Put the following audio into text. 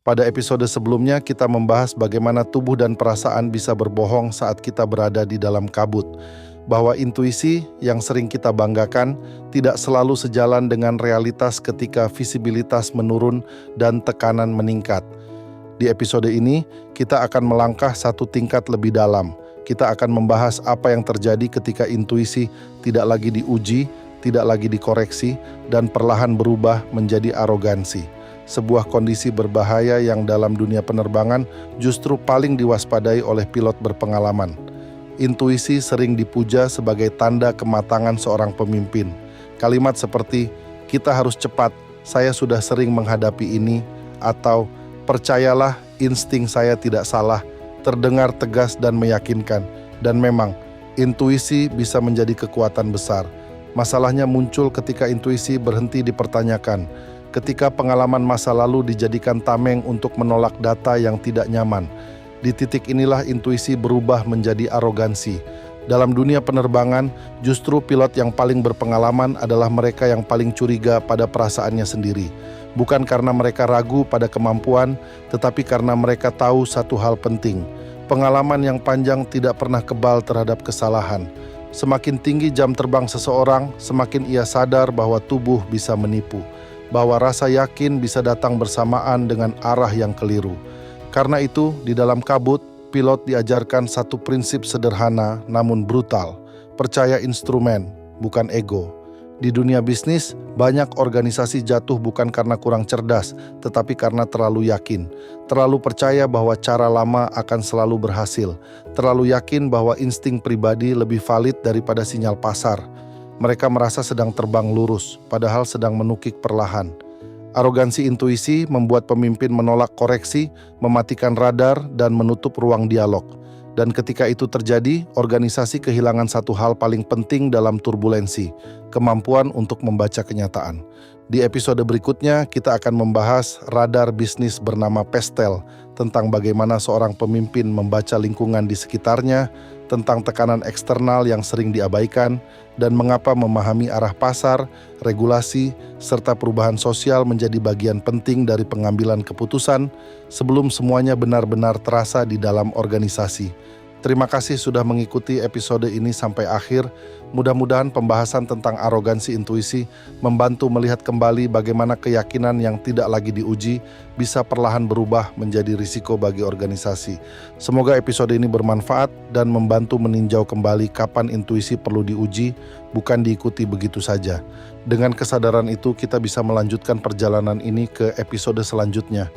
Pada episode sebelumnya, kita membahas bagaimana tubuh dan perasaan bisa berbohong saat kita berada di dalam kabut. Bahwa intuisi yang sering kita banggakan tidak selalu sejalan dengan realitas ketika visibilitas menurun dan tekanan meningkat. Di episode ini, kita akan melangkah satu tingkat lebih dalam. Kita akan membahas apa yang terjadi ketika intuisi tidak lagi diuji, tidak lagi dikoreksi, dan perlahan berubah menjadi arogansi. Sebuah kondisi berbahaya yang dalam dunia penerbangan justru paling diwaspadai oleh pilot berpengalaman. Intuisi sering dipuja sebagai tanda kematangan seorang pemimpin. Kalimat seperti, "Kita harus cepat, saya sudah sering menghadapi ini," atau "Percayalah, insting saya tidak salah," terdengar tegas dan meyakinkan. Dan memang, intuisi bisa menjadi kekuatan besar. Masalahnya muncul ketika intuisi berhenti dipertanyakan, ketika pengalaman masa lalu dijadikan tameng untuk menolak data yang tidak nyaman. Di titik inilah intuisi berubah menjadi arogansi. Dalam dunia penerbangan, justru pilot yang paling berpengalaman adalah mereka yang paling curiga pada perasaannya sendiri. Bukan karena mereka ragu pada kemampuan, tetapi karena mereka tahu satu hal penting. Pengalaman yang panjang tidak pernah kebal terhadap kesalahan. Semakin tinggi jam terbang seseorang, semakin ia sadar bahwa tubuh bisa menipu, bahwa rasa yakin bisa datang bersamaan dengan arah yang keliru. Karena itu, di dalam kabut, pilot diajarkan satu prinsip sederhana namun brutal. Percaya instrumen, bukan ego. Di dunia bisnis, banyak organisasi jatuh bukan karena kurang cerdas, tetapi karena terlalu yakin. Terlalu percaya bahwa cara lama akan selalu berhasil. Terlalu yakin bahwa insting pribadi lebih valid daripada sinyal pasar. Mereka merasa sedang terbang lurus, padahal sedang menukik perlahan. Arogansi intuisi membuat pemimpin menolak koreksi, mematikan radar, dan menutup ruang dialog. Dan ketika itu terjadi, organisasi kehilangan satu hal paling penting dalam turbulensi, kemampuan untuk membaca kenyataan. Di episode berikutnya, kita akan membahas radar bisnis bernama Pestel, tentang bagaimana seorang pemimpin membaca lingkungan di sekitarnya, tentang tekanan eksternal yang sering diabaikan, dan mengapa memahami arah pasar, regulasi, serta perubahan sosial menjadi bagian penting dari pengambilan keputusan sebelum semuanya benar-benar terasa di dalam organisasi. Terima kasih sudah mengikuti episode ini sampai akhir. Mudah-mudahan pembahasan tentang arogansi intuisi membantu melihat kembali bagaimana keyakinan yang tidak lagi diuji bisa perlahan berubah menjadi risiko bagi organisasi. Semoga episode ini bermanfaat dan membantu meninjau kembali kapan intuisi perlu diuji, bukan diikuti begitu saja. Dengan kesadaran itu, kita bisa melanjutkan perjalanan ini ke episode selanjutnya.